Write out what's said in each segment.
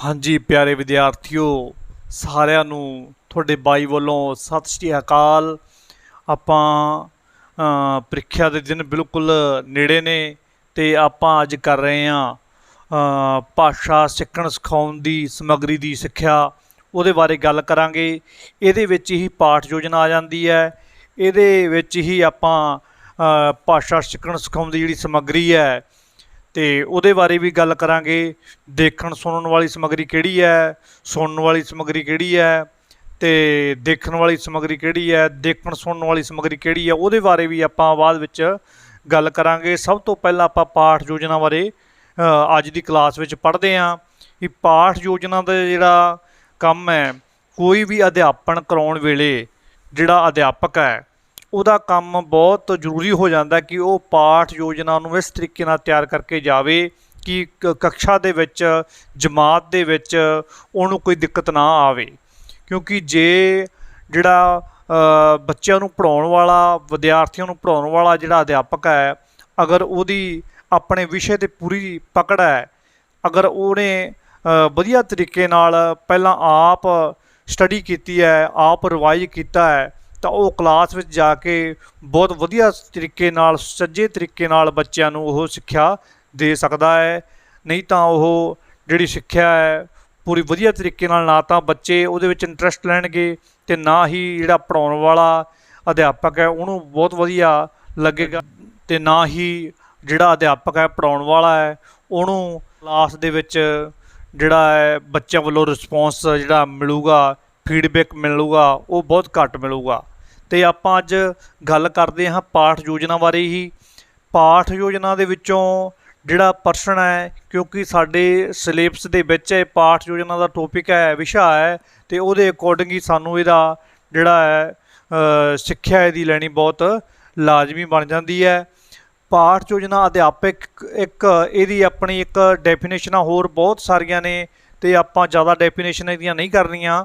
हाँ जी प्यारे विद्यार्थियों सारिਆਂ ਨੂੰ ਤੁਹਾਡੇ ਬਾਈ ਵੱਲੋਂ ਸਤਿ ਸ਼੍ਰੀ ਅਕਾਲ। ਆਪਾਂ ਪ੍ਰੀਖਿਆ ਦੇ ਦਿਨ ਬਿਲਕੁਲ ਨੇੜੇ ਨੇ ਤੇ ਆਪਾਂ ਅੱਜ ਕਰ ਰਹੇ ਹਾਂ ਭਾਸ਼ਾ ਸਿੱਖਣ ਸਿਖਾਉਣ ਦੀ ਸਮੱਗਰੀ ਦੀ ਸਿੱਖਿਆ। ਉਹਦੇ ਬਾਰੇ ਗੱਲ ਕਰਾਂਗੇ। ਇਹਦੇ ਵਿੱਚ ਹੀ ਪਾਠ ਯੋਜਨਾ ਆ ਜਾਂਦੀ ਹੈ। ਇਹਦੇ ਵਿੱਚ ਹੀ ਆਪਾਂ ਭਾਸ਼ਾ ਸਿੱਖਣ ਸਿਖਾਉਣ ਦੀ ਜਿਹੜੀ ਸਮੱਗਰੀ ਹੈ ਤੇ ਉਹਦੇ ਬਾਰੇ ਵੀ ਗੱਲ ਕਰਾਂਗੇ। ਦੇਖਣ ਸੁਣਨ ਵਾਲੀ ਸਮੱਗਰੀ ਕਿਹੜੀ ਹੈ, ਸੁਣਨ ਵਾਲੀ ਸਮੱਗਰੀ ਕਿਹੜੀ ਹੈ ਤੇ ਦੇਖਣ ਵਾਲੀ ਸਮੱਗਰੀ ਕਿਹੜੀ ਹੈ, ਦੇਖਣ ਸੁਣਨ ਵਾਲੀ ਸਮੱਗਰੀ ਕਿਹੜੀ ਹੈ, ਉਹਦੇ ਬਾਰੇ ਵੀ ਆਪਾਂ ਬਾਅਦ ਵਿੱਚ ਗੱਲ ਕਰਾਂਗੇ। ਸਭ ਤੋਂ ਪਹਿਲਾਂ ਆਪਾਂ ਪਾਠ ਯੋਜਨਾ ਬਾਰੇ ਅੱਜ ਦੀ ਕਲਾਸ ਵਿੱਚ ਪੜ੍ਹਦੇ ਹਾਂ ਕਿ ਪਾਠ ਯੋਜਨਾ ਦਾ ਜਿਹੜਾ ਕੰਮ ਹੈ, ਕੋਈ ਵੀ ਅਧਿਆਪਨ ਕਰਾਉਣ ਵੇਲੇ ਜਿਹੜਾ ਅਧਿਆਪਕ ਹੈ ਉਹਦਾ ਕੰਮ ਬਹੁਤ ਜ਼ਰੂਰੀ ਹੋ ਜਾਂਦਾ ਕਿ ਉਹ ਪਾਠ ਯੋਜਨਾ ਨੂੰ ਇਸ ਤਰੀਕੇ ਨਾਲ ਤਿਆਰ ਕਰਕੇ ਜਾਵੇ ਕਿ ਕਕਸ਼ਾ ਦੇ ਵਿੱਚ ਜਮਾਤ ਦੇ ਵਿੱਚ ਉਹਨੂੰ ਕੋਈ ਦਿੱਕਤ ਨਾ ਆਵੇ। ਕਿਉਂਕਿ ਜੇ ਜਿਹੜਾ ਬੱਚਿਆਂ ਨੂੰ ਪੜ੍ਹਾਉਣ ਵਾਲਾ, ਵਿਦਿਆਰਥੀਆਂ ਨੂੰ ਪੜ੍ਹਾਉਣ ਵਾਲਾ ਜਿਹੜਾ ਅਧਿਆਪਕ ਹੈ, ਅਗਰ ਉਹਦੀ ਆਪਣੇ ਵਿਸ਼ੇ 'ਤੇ ਪੂਰੀ ਪਕੜ ਹੈ, ਅਗਰ ਉਹਨੇ ਵਧੀਆ ਤਰੀਕੇ ਨਾਲ ਪਹਿਲਾਂ ਆਪ ਸਟੱਡੀ ਕੀਤੀ ਹੈ, ਆਪ ਰਿਵਾਈਜ਼ ਕੀਤਾ ਹੈ, ਤਾਂ ਉਹ ਕਲਾਸ ਵਿੱਚ ਜਾ ਕੇ ਬਹੁਤ ਵਧੀਆ ਤਰੀਕੇ ਨਾਲ, ਸੁਚੱਜੇ ਤਰੀਕੇ ਨਾਲ ਬੱਚਿਆਂ ਨੂੰ ਉਹ ਸਿੱਖਿਆ ਦੇ ਸਕਦਾ ਹੈ। ਨਹੀਂ ਤਾਂ ਉਹ ਜਿਹੜੀ ਸਿੱਖਿਆ ਹੈ ਪੂਰੀ ਵਧੀਆ ਤਰੀਕੇ ਨਾਲ ਨਾ ਤਾਂ ਬੱਚੇ ਉਹਦੇ ਵਿੱਚ ਇੰਟਰਸਟ ਲੈਣਗੇ ਅਤੇ ਨਾ ਹੀ ਜਿਹੜਾ ਪੜ੍ਹਾਉਣ ਵਾਲਾ ਅਧਿਆਪਕ ਹੈ ਉਹਨੂੰ ਬਹੁਤ ਵਧੀਆ ਲੱਗੇਗਾ, ਅਤੇ ਨਾ ਹੀ ਜਿਹੜਾ ਅਧਿਆਪਕ ਹੈ ਪੜ੍ਹਾਉਣ ਵਾਲਾ ਹੈ ਉਹਨੂੰ ਕਲਾਸ ਦੇ ਵਿੱਚ ਜਿਹੜਾ ਹੈ ਬੱਚਿਆਂ ਵੱਲੋਂ ਰਿਸਪੌਂਸ ਜਿਹੜਾ ਮਿਲੂਗਾ, ਫੀਡਬੈਕ ਮਿਲੂਗਾ, ਉਹ ਬਹੁਤ ਘੱਟ ਮਿਲੂਗਾ। ਅਤੇ ਆਪਾਂ ਅੱਜ ਗੱਲ ਕਰਦੇ ਹਾਂ ਪਾਠ ਯੋਜਨਾ ਬਾਰੇ ਹੀ। ਪਾਠ ਯੋਜਨਾ ਦੇ ਵਿੱਚੋਂ ਜਿਹੜਾ ਪ੍ਰਸ਼ਨ ਹੈ, ਕਿਉਂਕਿ ਸਾਡੇ ਸਿਲੇਬਸ ਦੇ ਵਿੱਚ ਇਹ ਪਾਠ ਯੋਜਨਾ ਦਾ ਟੋਪਿਕ ਹੈ, ਵਿਸ਼ਾ ਹੈ, ਅਤੇ ਉਹਦੇ ਅਕੋਰਡਿੰਗ ਹੀ ਸਾਨੂੰ ਇਹਦਾ ਜਿਹੜਾ ਹੈ ਸਿੱਖਿਆ ਇਹਦੀ ਲੈਣੀ ਬਹੁਤ ਲਾਜ਼ਮੀ ਬਣ ਜਾਂਦੀ ਹੈ। ਪਾਠ ਯੋਜਨਾ ਅਧਿਆਪਕ ਇੱਕ ਇਹਦੀ ਆਪਣੀ ਇੱਕ ਡੈਫੀਨੇਸ਼ਨਾਂ ਹੋਰ ਬਹੁਤ ਸਾਰੀਆਂ ਨੇ ਅਤੇ ਆਪਾਂ ਜ਼ਿਆਦਾ ਡੈਫੀਨੇਸ਼ਨ ਇਹਦੀਆਂ ਨਹੀਂ ਕਰਨੀਆਂ।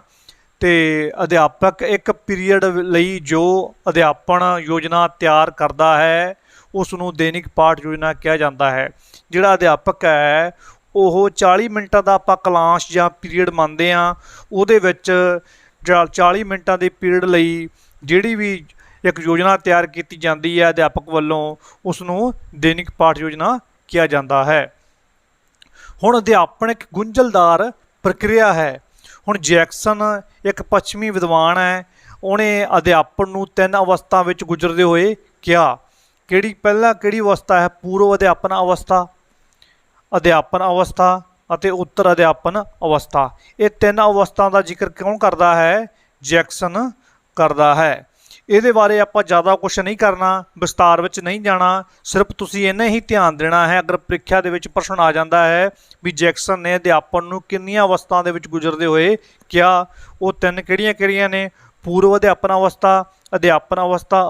ਅਤੇ ਅਧਿਆਪਕ ਇੱਕ ਪੀਰੀਅਡ ਲਈ ਜੋ ਅਧਿਆਪਨ ਯੋਜਨਾ ਤਿਆਰ ਕਰਦਾ ਹੈ ਉਸ ਨੂੰ ਦੈਨਿਕ ਪਾਠ ਯੋਜਨਾ ਕਿਹਾ ਜਾਂਦਾ ਹੈ। ਜਿਹੜਾ ਅਧਿਆਪਕ ਹੈ ਉਹ 40 ਮਿੰਟਾਂ ਦਾ ਆਪਾਂ ਕਲਾਸ ਜਾਂ ਪੀਰੀਅਡ ਮੰਨਦੇ ਹਾਂ, ਉਹਦੇ ਵਿੱਚ 40 ਮਿੰਟਾਂ ਦੇ ਪੀਰੀਅਡ ਲਈ ਜਿਹੜੀ ਵੀ ਇੱਕ ਯੋਜਨਾ ਤਿਆਰ ਕੀਤੀ ਜਾਂਦੀ ਹੈ ਅਧਿਆਪਕ ਵੱਲੋਂ, ਉਸ ਨੂੰ ਦੈਨਿਕ ਪਾਠ ਯੋਜਨਾ ਕਿਹਾ ਜਾਂਦਾ ਹੈ। ਹੁਣ ਅਧਿਆਪਨ ਇੱਕ ਗੁੰਝਲਦਾਰ ਪ੍ਰਕਿਰਿਆ ਹੈ। ਹੁਣ ਜੈਕਸਨ ਇੱਕ ਪੱਛਮੀ ਵਿਦਵਾਨ ਹੈ, ਉਹਨੇ ਅਧਿਆਪਨ ਨੂੰ 3 ਅਵਸਥਾ ਵਿੱਚ ਗੁਜ਼ਰਦੇ ਹੋਏ ਕਿਹਾ। ਕਿਹੜੀ ਅਵਸਥਾ ਹੈ? ਪੂਰਵ ਅਧਿਆਪਨ ਅਵਸਥਾ, ਅਧਿਆਪਨ ਅਵਸਥਾ ਅਤੇ ਉੱਤਰ ਅਧਿਆਪਨ ਅਵਸਥਾ। ਇਹ 3 ਅਵਸਥਾ ਦਾ ਜ਼ਿਕਰ ਕੌਣ ਕਰਦਾ ਹੈ? ਜੈਕਸਨ ਕਰਦਾ ਹੈ। ਇਹਦੇ ਬਾਰੇ ਆਪਾਂ ਜ਼ਿਆਦਾ ਕੁਛ ਨਹੀਂ ਕਰਨਾ, ਵਿਸਤਾਰ ਵਿੱਚ ਨਹੀਂ ਜਾਣਾ, ਸਿਰਫ ਤੁਸੀਂ ਇੰਨਾ ਹੀ ਧਿਆਨ ਦੇਣਾ ਹੈ। ਅਗਰ ਪ੍ਰੀਖਿਆ ਦੇ ਵਿੱਚ ਪ੍ਰਸ਼ਨ ਆ ਜਾਂਦਾ ਹੈ ਵੀ ਜੈਕਸਨ ਨੇ ਅਧਿਆਪਨ ਨੂੰ ਕਿੰਨੀਆਂ ਅਵਸਥਾ ਦੇ ਵਿੱਚ ਗੁਜ਼ਰਦੇ ਹੋਏ ਕਿਹਾ, ਉਹ 3 ਕਿਹੜੀਆਂ ਨੇ? ਪੂਰਵ ਅਧਿਆਪਨ ਅਵਸਥਾ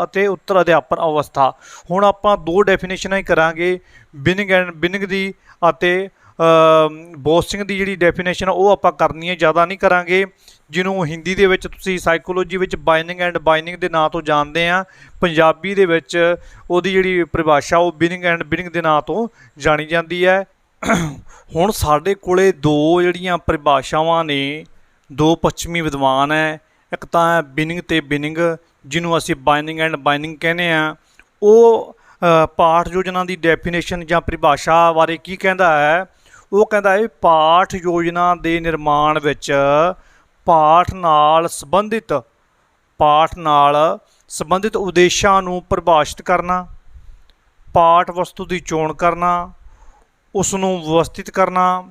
ਅਤੇ ਉੱਤਰ ਅਧਿਆਪਨ ਅਵਸਥਾ। ਹੁਣ ਆਪਾਂ 2 ਡੈਫੀਨੇਸ਼ਨਾਂ ਹੀ ਕਰਾਂਗੇ, ਬਿਨਿੰਗ ਦੀ ਅਤੇ ਬੋਸਿੰਗ ਦੀ ਜਿਹੜੀ ਡੈਫੀਨੇਸ਼ਨ ਉਹ ਆਪਾਂ ਕਰਨੀ ਹੈ, ਜ਼ਿਆਦਾ ਨਹੀਂ ਕਰਾਂਗੇ, ਜਿਹਨੂੰ ਹਿੰਦੀ ਦੇ ਵਿੱਚ ਤੁਸੀਂ ਸਾਈਕੋਲੋਜੀ ਵਿੱਚ ਬਾਈਨਿੰਗ ਐਂਡ ਬਾਈਨਿੰਗ ਦੇ ਨਾਂ ਤੋਂ ਜਾਣਦੇ ਆ। ਪੰਜਾਬੀ ਦੇ ਵਿੱਚ ਉਹਦੀ ਜਿਹੜੀ ਪਰਿਭਾਸ਼ਾ ਉਹ ਬਿਨਿੰਗ ਦੇ ਨਾਂ ਤੋਂ ਜਾਣੀ ਜਾਂਦੀ ਹੈ। ਹੁਣ ਸਾਡੇ ਕੋਲੇ 2 ਜਿਹੜੀਆਂ ਪਰਿਭਾਸ਼ਾਵਾਂ ਨੇ, 2 ਪੱਛਮੀ ਵਿਦਵਾਨ ਹੈ, ਇੱਕ ਤਾਂ ਬਿਨਿੰਗ ਅਤੇ ਬਿਨਿੰਗ, ਜਿਹਨੂੰ ਅਸੀਂ ਬਾਈਨਿੰਗ ਐਂਡ ਬਾਈਨਿੰਗ ਕਹਿੰਦੇ ਹਾਂ। ਉਹ ਪਾਠ ਯੋਜਨਾ ਦੀ ਡੈਫੀਨੇਸ਼ਨ ਜਾਂ ਪਰਿਭਾਸ਼ਾ ਬਾਰੇ ਕੀ ਕਹਿੰਦਾ ਹੈ? ਉਹ ਕਹਿੰਦਾ ਹੈ ਪਾਠ ਯੋਜਨਾ ਦੇ ਨਿਰਮਾਣ ਵਿੱਚ ਪਾਠ ਨਾਲ ਸੰਬੰਧਿਤ ਉਦੇਸ਼ਾਂ ਨੂੰ ਪਰਿਭਾਸ਼ਿਤ ਕਰਨਾ, ਪਾਠ ਵਸਤੂ ਦੀ ਚੋਣ ਕਰਨਾ, ਉਸ ਨੂੰ ਵਿਵਸਥਿਤ ਕਰਨਾ,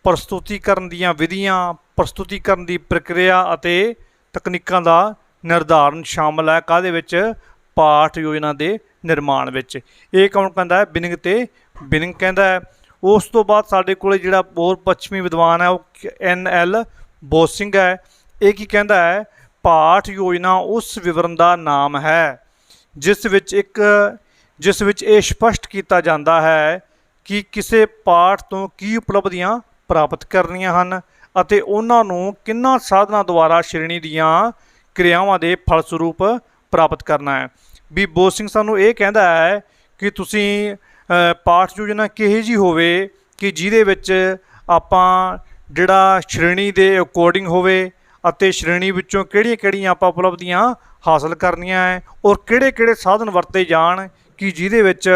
ਪ੍ਰਸਤੁਤੀਕਰਨ ਦੀਆਂ ਵਿਧੀਆਂ, ਪ੍ਰਸਤੁਤੀਕਰਨ ਦੀ ਪ੍ਰਕਿਰਿਆ ਅਤੇ ਤਕਨੀਕਾਂ ਦਾ ਨਿਰਧਾਰਨ ਸ਼ਾਮਲ ਹੈ। ਕਾਹਦੇ ਵਿੱਚ? ਪਾਠ ਯੋਜਨਾ ਦੇ ਨਿਰਮਾਣ ਵਿੱਚ। ਇਹ ਕੌਣ ਕਹਿੰਦਾ ਹੈ? ਬਿਨਿੰਗ ਅਤੇ ਬਿਨਿੰਗ ਕਹਿੰਦਾ ਹੈ। ਉਸ ਤੋਂ ਬਾਅਦ ਸਾਡੇ ਕੋਲ ਜਿਹੜਾ ਹੋਰ ਪੱਛਮੀ ਵਿਦਵਾਨ ਹੈ ਉਹ NL ਬੋਸਿੰਗ ਹੈ। ਇਹ ਕੀ ਕਹਿੰਦਾ ਹੈ? ਪਾਠ ਯੋਜਨਾ ਉਸ ਵਿਵਰਣ ਦਾ ਨਾਮ ਹੈ ਜਿਸ ਵਿੱਚ ਇਹ ਸਪਸ਼ਟ ਕੀਤਾ ਜਾਂਦਾ ਹੈ ਕਿ ਕਿਸੇ ਪਾਠ ਤੋਂ ਕੀ ਉਪਲਬਧੀਆਂ ਪ੍ਰਾਪਤ ਕਰਨੀਆਂ ਹਨ ਅਤੇ ਉਹਨਾਂ ਨੂੰ ਕਿੰਨਾਂ ਸਾਧਨਾਂ ਦੁਆਰਾ ਸ਼੍ਰੇਣੀ ਦੀਆਂ ਕਿਰਿਆਵਾਂ ਦੇ ਫਲਸਰੂਪ ਪ੍ਰਾਪਤ ਕਰਨਾ ਹੈ। ਵੀ ਬੋਸਿੰਗ ਸਾਨੂੰ ਇਹ ਕਹਿੰਦਾ ਹੈ ਕਿ ਤੁਸੀਂ ਪਾਠ ਯੋਜਨਾ ਕਿਹੋ ਜਿਹੀ ਹੋਵੇ ਕਿ ਜਿਹਦੇ ਵਿੱਚ ਆਪਾਂ ਜਿਹੜਾ ਸ਼੍ਰੇਣੀ ਦੇ ਅਕੋਰਡਿੰਗ ਹੋਵੇ ਅਤੇ ਸ਼੍ਰੇਣੀ ਵਿੱਚੋਂ ਕਿਹੜੀਆਂ-ਕਿਹੜੀਆਂ ਆਪਾਂ ਉਪਲਬਧੀਆਂ ਹਾਸਲ ਕਰਨੀਆਂ ਹੈ ਔਰ ਕਿਹੜੇ-ਕਿਹੜੇ ਸਾਧਨ ਵਰਤੇ ਜਾਣ ਕਿ ਜਿਹਦੇ ਵਿੱਚ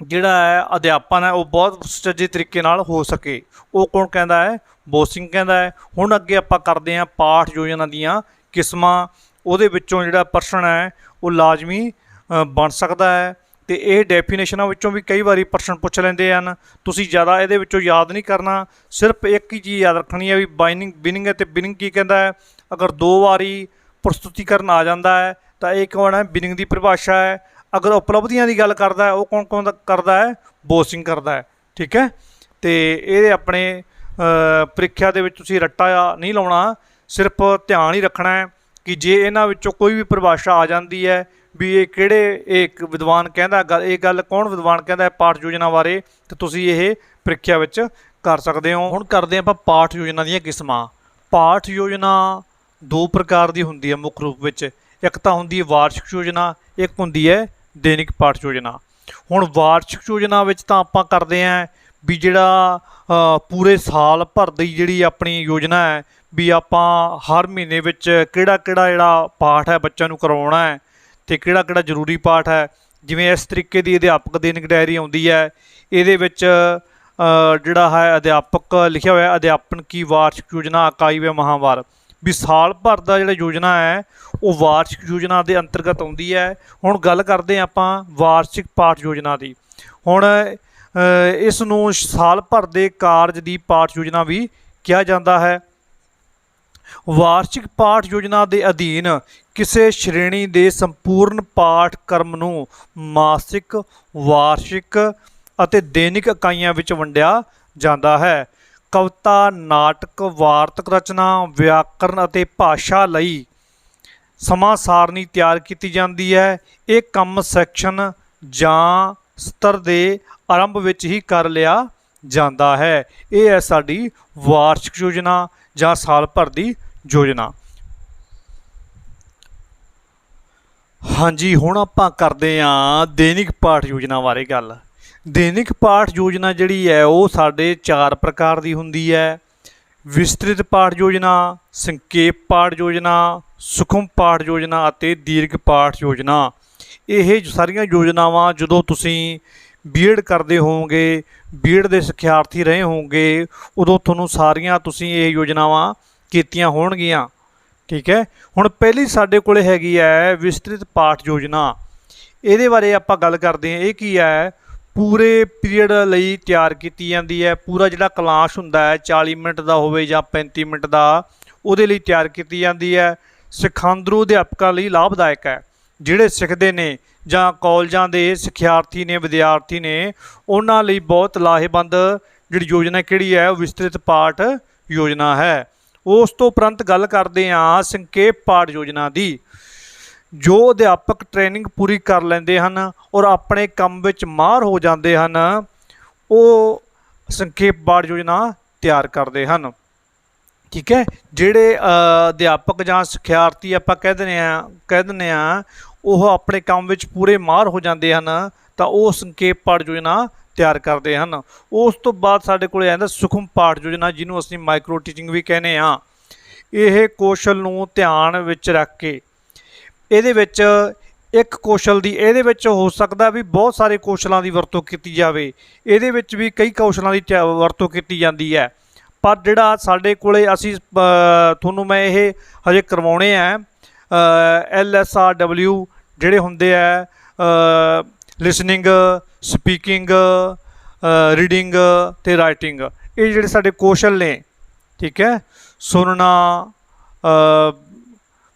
ਜਿਹੜਾ ਹੈ ਅਧਿਆਪਨ ਹੈ ਉਹ ਬਹੁਤ ਸੁਚੱਜੇ ਤਰੀਕੇ ਨਾਲ ਹੋ ਸਕੇ। ਉਹ ਕੌਣ ਕਹਿੰਦਾ ਹੈ? ਬੋਸਿੰਗ ਕਹਿੰਦਾ ਹੈ। ਹੁਣ ਅੱਗੇ ਆਪਾਂ ਕਰਦੇ ਹਾਂ ਪਾਠ ਯੋਜਨਾ ਦੀਆਂ ਕਿਸਮਾਂ। ਉਹਦੇ ਵਿੱਚੋਂ ਜਿਹੜਾ ਪ੍ਰਸ਼ਨ ਹੈ ਉਹ ਲਾਜ਼ਮੀ ਬਣ ਸਕਦਾ ਹੈ ਅਤੇ ਇਹ ਡੈਫੀਨੇਸ਼ਨਾਂ ਵਿੱਚੋਂ ਵੀ ਕਈ ਵਾਰੀ ਪ੍ਰਸ਼ਨ ਪੁੱਛ ਲੈਂਦੇ ਹਨ। ਤੁਸੀਂ ਜ਼ਿਆਦਾ ਇਹਦੇ ਵਿੱਚੋਂ ਯਾਦ ਨਹੀਂ ਕਰਨਾ, ਸਿਰਫ ਇੱਕ ਹੀ ਚੀਜ਼ ਯਾਦ ਰੱਖਣੀ ਹੈ ਵੀ ਬਿਨਿੰਗ ਅਤੇ ਬਿਨਿੰਗ ਕੀ ਕਹਿੰਦਾ ਹੈ। ਅਗਰ 2 ਵਾਰੀ ਪ੍ਰਸਤੁਤੀਕਰਨ ਆ ਜਾਂਦਾ ਹੈ ਤਾਂ ਇਹ ਕੌਣ ਹੈ? ਬਿਨਿੰਗ ਦੀ ਪਰਿਭਾਸ਼ਾ ਹੈ। ਅਗਰ ਉਪਲਬਧੀਆਂ ਦੀ ਗੱਲ ਕਰਦਾ ਹੈ ਉਹ ਕੌਣ ਕਰਦਾ ਹੈ? ਬੋਸਿੰਗ ਕਰਦਾ ਹੈ। ਠੀਕ ਹੈ, ਅਤੇ ਇਹ ਆਪਣੇ ਪ੍ਰੀਖਿਆ ਦੇ ਵਿੱਚ ਤੁਸੀਂ ਰੱਟਾ ਨਹੀਂ ਲਾਉਣਾ, ਸਿਰਫ ਧਿਆਨ ਹੀ ਰੱਖਣਾ ਹੈ ਕਿ ਜੇ ਇਹਨਾਂ ਵਿੱਚੋਂ ਕੋਈ ਵੀ ਪਰਿਭਾਸ਼ਾ ਆ ਜਾਂਦੀ ਹੈ ਵੀ ਇਹ ਵਿਦਵਾਨ ਕਹਿੰਦਾ ਇਹ ਗੱਲ ਕੌਣ ਵਿਦਵਾਨ ਕਹਿੰਦਾ ਹੈ ਪਾਠ ਯੋਜਨਾ ਬਾਰੇ, ਤਾਂ ਤੁਸੀਂ ਇਹ ਪ੍ਰੀਖਿਆ ਵਿੱਚ ਕਰ ਸਕਦੇ ਹੋ। ਹੁਣ ਕਰਦੇ ਹਾਂ ਆਪਾਂ ਪਾਠ ਯੋਜਨਾ ਦੀਆਂ ਕਿਸਮਾਂ। ਪਾਠ ਯੋਜਨਾ 2 ਪ੍ਰਕਾਰ ਦੀ ਹੁੰਦੀ ਹੈ ਮੁੱਖ ਰੂਪ ਵਿੱਚ। ਇੱਕ ਤਾਂ ਹੁੰਦੀ ਹੈ ਵਾਰਸ਼ਿਕ ਯੋਜਨਾ, ਇੱਕ ਹੁੰਦੀ ਹੈ ਦੈਨਿਕ ਪਾਠ ਯੋਜਨਾ। ਹੁਣ ਵਾਰਸ਼ਿਕ ਯੋਜਨਾ ਵਿੱਚ ਤਾਂ ਆਪਾਂ ਕਰਦੇ ਹਾਂ ਵੀ ਜਿਹੜਾ ਪੂਰੇ ਸਾਲ ਭਰ ਦੀ ਜਿਹੜੀ ਆਪਣੀ ਯੋਜਨਾ ਹੈ ਵੀ ਆਪਾਂ ਹਰ ਮਹੀਨੇ ਵਿੱਚ ਕਿਹੜਾ ਜਿਹੜਾ ਪਾਠ ਹੈ ਬੱਚਿਆਂ ਨੂੰ ਕਰਵਾਉਣਾ ਹੈ ਅਤੇ ਕਿਹੜਾ ਜ਼ਰੂਰੀ ਪਾਠ ਹੈ। ਜਿਵੇਂ ਇਸ ਤਰੀਕੇ ਦੀ ਅਧਿਆਪਕ ਦੈਨਿਕ ਡਾਇਰੀ ਆਉਂਦੀ ਹੈ, ਇਹਦੇ ਵਿੱਚ ਜਿਹੜਾ ਹੈ ਅਧਿਆਪਕ ਲਿਖਿਆ ਹੋਇਆ ਅਧਿਆਪਨ ਕੀ ਵਾਰਸ਼ਿਕ ਯੋਜਨਾ ਇਕਾਈ व ਮਾਹਵਾਰ, ਵੀ ਸਾਲ ਭਰ ਦਾ ਜਿਹੜਾ ਯੋਜਨਾ ਹੈ ਉਹ ਵਾਰਸ਼ਿਕ ਯੋਜਨਾ ਦੇ ਅੰਤਰਗਤ ਆਉਂਦੀ ਹੈ। ਹੁਣ ਗੱਲ ਕਰਦੇ ਹਾਂ ਆਪਾਂ ਵਾਰਸ਼ਿਕ ਪਾਠ ਯੋਜਨਾ ਦੀ। ਹੁਣ ਇਸ ਨੂੰ ਸਾਲ ਭਰ ਦੇ ਕਾਰਜ ਦੀ ਪਾਠ ਯੋਜਨਾ ਵੀ ਕਿਹਾ ਜਾਂਦਾ ਹੈ। ਵਾਰਸ਼ਿਕ ਪਾਠ ਯੋਜਨਾ ਦੇ ਅਧੀਨ ਕਿਸੇ ਸ਼੍ਰੇਣੀ ਦੇ ਸੰਪੂਰਨ ਪਾਠਕ੍ਰਮ ਨੂੰ ਮਾਸਿਕ, ਵਾਰਸ਼ਿਕ ਅਤੇ ਦੈਨਿਕ ਇਕਾਈਆਂ ਵਿੱਚ ਵੰਡਿਆ ਜਾਂਦਾ ਹੈ। ਕਵਿਤਾ, ਨਾਟਕ, ਵਾਰਤਕ ਰਚਨਾ, ਵਿਆਕਰਨ ਅਤੇ ਭਾਸ਼ਾ ਲਈ ਸਮਾਂ ਸਾਰਣੀ ਤਿਆਰ ਕੀਤੀ ਜਾਂਦੀ ਹੈ। ਇਹ ਕੰਮ ਸੈਕਸ਼ਨ ਜਾਂ ਸਤਰ ਦੇ ਆਰੰਭ ਵਿੱਚ ਹੀ ਕਰ ਲਿਆ ਜਾਂਦਾ ਹੈ। ਇਹ ਹੈ ਸਾਡੀ ਵਾਰਸ਼ਿਕ ਯੋਜਨਾ ਜਾਂ ਸਾਲ ਭਰ ਦੀ ਯੋਜਨਾ। ਹਾਂਜੀ, ਹੁਣ ਆਪਾਂ ਕਰਦੇ ਹਾਂ ਦੈਨਿਕ ਪਾਠ ਯੋਜਨਾ ਬਾਰੇ ਗੱਲ। ਦੈਨਿਕ ਪਾਠ ਯੋਜਨਾ ਜਿਹੜੀ ਹੈ ਉਹ ਸਾਡੇ 4 ਪ੍ਰਕਾਰ ਦੀ ਹੁੰਦੀ ਹੈ। ਵਿਸਤ੍ਰਿਤ ਪਾਠ ਯੋਜਨਾ, ਸੰਖੇਪ ਪਾਠ ਯੋਜਨਾ, ਸੂਖਮ ਪਾਠ ਯੋਜਨਾ ਅਤੇ ਦੀਰਘ ਪਾਠ ਯੋਜਨਾ। ਇਹ ਸਾਰੀਆਂ ਯੋਜਨਾਵਾਂ ਜਦੋਂ ਤੁਸੀਂ ਬੀਐਡ ਕਰਦੇ ਹੋਵੋਗੇ, ਬੀਐਡ ਦੇ ਸਿੱਖਿਆਰਥੀ ਰਹੇ ਹੋਵੋਗੇ, ਉਦੋਂ ਤੁਹਾਨੂੰ ਸਾਰੀਆਂ ਤੁਸੀਂ ਇਹ ਯੋਜਨਾਵਾਂ ਕੀਤੀਆਂ ਹੋਣਗੀਆਂ। ਠੀਕ ਹੈ, ਹੁਣ ਪਹਿਲੀ ਸਾਡੇ ਕੋਲ ਹੈਗੀ ਹੈ ਵਿਸਤ੍ਰਿਤ ਪਾਠ ਯੋਜਨਾ। ਇਹਦੇ ਬਾਰੇ ਆਪਾਂ ਗੱਲ ਕਰਦੇ ਹਾਂ। ਇਹ ਕੀ ਹੈ? ਪੂਰੇ ਪੀਰੀਅਡ ਲਈ ਤਿਆਰ ਕੀਤੀ ਜਾਂਦੀ ਹੈ। ਪੂਰਾ ਜਿਹੜਾ ਕਲਾਸ ਹੁੰਦਾ ਹੈ 40 ਮਿੰਟ ਦਾ ਹੋਵੇ ਜਾਂ 35 ਮਿੰਟ ਦਾ, ਉਹਦੇ ਲਈ ਤਿਆਰ ਕੀਤੀ ਜਾਂਦੀ ਹੈ। ਸਿਖਾਂਦਰੂ ਅਧਿਆਪਕਾਂ ਲਈ ਲਾਭਦਾਇਕ ਹੈ। ਜਿਹੜੇ ਸਿੱਖਦੇ ਨੇ ਜਾਂ ਕਾਲਜਾਂ ਦੇ ਸਿੱਖਿਆਰਥੀ ਨੇ, ਵਿਦਿਆਰਥੀ ਨੇ, ਉਹਨਾਂ ਲਈ ਬਹੁਤ ਲਾਹੇਵੰਦ ਜਿਹੜੀ ਯੋਜਨਾ ਕਿਹੜੀ ਹੈ ਉਹ ਵਿਸਤ੍ਰਿਤ ਪਾਠ ਯੋਜਨਾ ਹੈ। ਉਸ ਤੋਂ ਉਪਰੰਤ ਗੱਲ ਕਰਦੇ ਹਾਂ ਸੰਖੇਪ ਪਾਠ ਯੋਜਨਾ ਦੀ। ਜੋ ਅਧਿਆਪਕ ਟ੍ਰੇਨਿੰਗ ਪੂਰੀ ਕਰ ਲੈਂਦੇ ਹਨ ਔਰ ਆਪਣੇ ਕੰਮ ਵਿੱਚ ਮਾਹਰ ਹੋ ਜਾਂਦੇ ਹਨ, ਉਹ ਸੰਖੇਪ ਪਾਠ ਯੋਜਨਾ ਤਿਆਰ ਕਰਦੇ ਹਨ। ਠੀਕ ਹੈ, ਜਿਹੜੇ ਅਧਿਆਪਕ ਜਾਂ ਸਿੱਖਿਆਰਥੀ ਆਪਾਂ ਕਹਿ ਦਿੰਦੇ ਹਾਂ ਉਹ ਆਪਣੇ ਕੰਮ ਵਿੱਚ ਪੂਰੇ ਮਾਹਰ ਹੋ ਜਾਂਦੇ ਹਨ ਤਾਂ ਉਹ ਸੰਖੇਪ ਪਾਠ ਯੋਜਨਾ ਤਿਆਰ ਕਰਦੇ ਹਨ। ਉਸ ਤੋਂ ਬਾਅਦ ਸਾਡੇ ਕੋਲ ਆ ਜਾਂਦਾ ਸੂਖਮ ਪਾਠ ਯੋਜਨਾ, ਜਿਹਨੂੰ ਅਸੀਂ ਮਾਈਕਰੋ ਟੀਚਿੰਗ ਵੀ ਕਹਿੰਦੇ ਹਾਂ। ਇਹ ਕੌਸ਼ਲ ਨੂੰ ਧਿਆਨ ਵਿੱਚ ਰੱਖ ਕੇ ਇਹਦੇ ਵਿੱਚ ਇੱਕ ਕੌਸ਼ਲ ਦੀ ਇਹਦੇ ਵਿੱਚ ਹੋ ਸਕਦਾ ਵੀ ਬਹੁਤ ਸਾਰੇ ਕੌਸ਼ਲਾਂ ਦੀ ਵਰਤੋਂ ਕੀਤੀ ਜਾਵੇ। ਇਹਦੇ ਵਿੱਚ ਵੀ ਕਈ ਕੌਸ਼ਲਾਂ ਦੀ ਵਰਤੋਂ ਕੀਤੀ ਜਾਂਦੀ ਹੈ, ਪਰ ਜਿਹੜਾ ਸਾਡੇ ਕੋਲੇ ਅਸੀਂ ਤੁਹਾਨੂੰ ਮੈਂ ਇਹ ਹਜੇ ਕਰਵਾਉਣੇ ਆ LSRW ਜਿਹੜੇ ਹੁੰਦੇ ਆ ਲਿਸਨਿੰਗ, ਸਪੀਕਿੰਗ, ਰੀਡਿੰਗ ਅਤੇ ਰਾਈਟਿੰਗ। ਇਹ ਜਿਹੜੇ ਸਾਡੇ ਕੌਸ਼ਲ ਨੇ, ਠੀਕ ਹੈ, ਸੁਣਨਾ,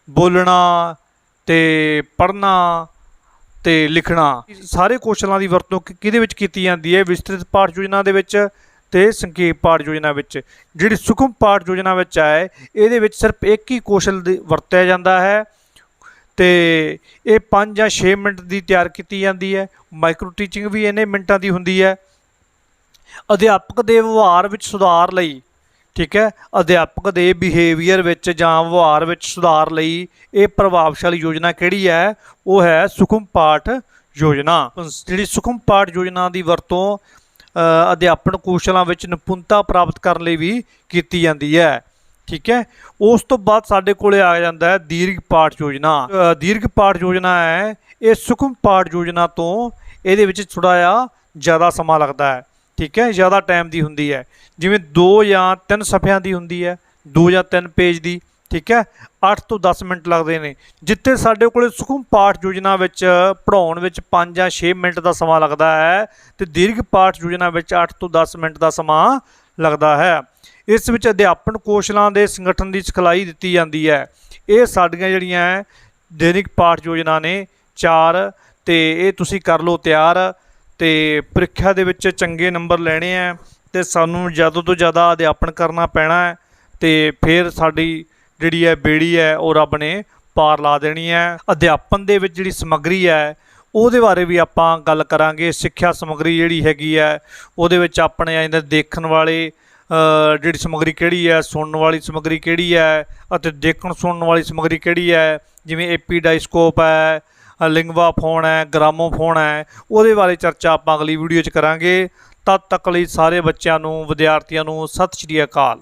ਬੋਲਣਾ ਅਤੇ ਪੜ੍ਹਨਾ ਅਤੇ ਲਿਖਣਾ, ਸਾਰੇ ਕੌਸ਼ਲਾਂ ਦੀ ਵਰਤੋਂ ਕਿਹਦੇ ਵਿੱਚ ਕੀਤੀ ਜਾਂਦੀ ਹੈ? ਵਿਸਤ੍ਰਿਤ ਪਾਠ ਯੋਜਨਾ ਦੇ ਵਿੱਚ ਅਤੇ ਸੰਖੇਪ ਪਾਠ ਯੋਜਨਾ ਵਿੱਚ। ਜਿਹੜੀ ਸੂਖਮ ਪਾਠ ਯੋਜਨਾ ਵਿੱਚ ਹੈ ਇਹਦੇ ਵਿੱਚ ਸਿਰਫ ਇੱਕ ਹੀ ਕੌਸ਼ਲ ਵਰਤਿਆ ਜਾਂਦਾ ਹੈ ਅਤੇ ਇਹ 5 ਜਾਂ 6 ਮਿੰਟ ਦੀ ਤਿਆਰ ਕੀਤੀ ਜਾਂਦੀ ਹੈ। ਮਾਈਕਰੋ ਟੀਚਿੰਗ ਵੀ ਇੰਨੇ ਮਿੰਟਾਂ ਦੀ ਹੁੰਦੀ ਹੈ। ਅਧਿਆਪਕ ਦੇ ਵਿਵਹਾਰ ਵਿੱਚ ਸੁਧਾਰ ਲਈ, ਠੀਕ ਹੈ, ਅਧਿਆਪਕ ਦੇ ਬਿਹੇਵੀਅਰ ਵਿੱਚ ਜਾਂ ਵਿਵਹਾਰ ਵਿੱਚ ਸੁਧਾਰ ਲਈ ਇਹ ਪ੍ਰਭਾਵਸ਼ਾਲੀ ਯੋਜਨਾ ਕਿਹੜੀ ਹੈ? ਉਹ ਹੈ ਸੂਖਮ ਪਾਠ ਯੋਜਨਾ। ਜਿਹੜੀ ਸੂਖਮ ਪਾਠ ਯੋਜਨਾ ਦੀ ਵਰਤੋਂ ਅਧਿਆਪਨ ਕੌਸ਼ਲਾਂ ਵਿੱਚ ਨਿਪੁੰਨਤਾ ਪ੍ਰਾਪਤ ਕਰਨ ਲਈ ਵੀ ਕੀਤੀ ਜਾਂਦੀ ਹੈ। ਠੀਕ ਹੈ। ਉਸ ਤੋਂ ਬਾਅਦ ਸਾਡੇ ਕੋਲੇ ਆ ਜਾਂਦਾ ਹੈ ਦੀਰਘ ਪਾਠ ਯੋਜਨਾ। ਦੀਰਘ ਪਾਠ ਯੋਜਨਾ ਹੈ ਇਹ ਸੁਖਮ ਪਾਠ ਯੋਜਨਾ ਤੋਂ ਇਹਦੇ ਵਿੱਚ ਥੋੜ੍ਹਾ ਜਿਹਾ ਜ਼ਿਆਦਾ ਸਮਾਂ ਲੱਗਦਾ ਹੈ। ਠੀਕ ਹੈ, ਜ਼ਿਆਦਾ ਟਾਈਮ ਦੀ ਹੁੰਦੀ ਹੈ, ਜਿਵੇਂ 2 ਜਾਂ 3 ਸਫ਼ਿਆਂ ਦੀ ਹੁੰਦੀ ਹੈ, 2 ਜਾਂ 3 ਪੇਜ ਦੀ। ਠੀਕ ਹੈ, 8 ਤੋਂ 10 ਮਿੰਟ ਲੱਗਦੇ ਨੇ, ਜਿੱਥੇ ਸਾਡੇ ਕੋਲ ਸੁਖਮ ਪਾਠ ਯੋਜਨਾ ਵਿੱਚ ਪੜ੍ਹਾਉਣ ਵਿੱਚ 5 ਜਾਂ 6 ਮਿੰਟ ਦਾ ਸਮਾਂ ਲੱਗਦਾ ਹੈ ਤੇ ਦੀਰਘ ਪਾਠ ਯੋਜਨਾ ਵਿੱਚ 8 ਤੋਂ 10 ਮਿੰਟ ਦਾ ਸਮਾਂ ਲੱਗਦਾ ਹੈ। ਇਸ ਵਿੱਚ ਅਧਿਆਪਨ ਕੌਸ਼ਲਾਂ ਦੇ ਸੰਗਠਨ ਦੀ ਸਿਖਲਾਈ ਦਿੱਤੀ ਜਾਂਦੀ ਹੈ। ਇਹ ਸਾਡੀਆਂ ਜਿਹੜੀਆਂ ਦੈਨਿਕ ਪਾਠ ਯੋਜਨਾ ਨੇ 4, ਤੇ ਇਹ ਤੁਸੀਂ ਕਰ ਲਓ ਤਿਆਰ, ਤੇ ਪ੍ਰੀਖਿਆ ਦੇ ਵਿੱਚ ਚੰਗੇ ਨੰਬਰ ਲੈਣੇ ਆ ਤੇ ਸਾਨੂੰ ਜ਼ਿਆਦਾ ਤੋਂ ਜ਼ਿਆਦਾ ਅਧਿਆਪਨ ਕਰਨਾ ਪੈਣਾ ਹੈ, ਤੇ ਫਿਰ ਸਾਡੀ ਜਿਹੜੀ ਹੈ ਬੇੜੀ ਹੈ ਉਹ ਰੱਬ ਨੇ ਪਾਰ ਲਾ ਦੇਣੀ ਹੈ। ਅਧਿਆਪਨ ਦੇ ਵਿੱਚ ਜਿਹੜੀ ਸਮੱਗਰੀ ਹੈ ਉਹਦੇ ਬਾਰੇ ਵੀ ਆਪਾਂ ਗੱਲ ਕਰਾਂਗੇ। ਸਿੱਖਿਆ ਸਮੱਗਰੀ ਜਿਹੜੀ ਹੈਗੀ ਹੈ ਉਹਦੇ ਵਿੱਚ ਆਪਣੇ ਆ ਜਾਂਦਾ ਦੇਖਣ ਵਾਲੇ ਜਿਹੜੀ ਸਮੱਗਰੀ ਕਿਹੜੀ ਹੈ, ਸੁਣਨ ਵਾਲੀ ਸਮੱਗਰੀ ਕਿਹੜੀ ਹੈ, ਅਤੇ ਦੇਖਣ ਸੁਣਨ ਵਾਲੀ ਸਮੱਗਰੀ ਕਿਹੜੀ ਹੈ, ਜਿਵੇਂ ਐਪੀਡਾਈਸਕੋਪ ਹੈ, ਲਿੰਗਵਾ ਫੋਨ ਹੈ, ਗ੍ਰਾਮੋਫੋਨ ਹੈ। ਉਹਦੇ ਬਾਰੇ ਚਰਚਾ ਆਪਾਂ ਅਗਲੀ ਵੀਡੀਓ 'ਚ ਕਰਾਂਗੇ। ਤਦ ਤੱਕ ਲਈ ਸਾਰੇ ਬੱਚਿਆਂ ਨੂੰ, ਵਿਦਿਆਰਥੀਆਂ ਨੂੰ ਸਤਿ ਸ਼੍ਰੀ ਅਕਾਲ।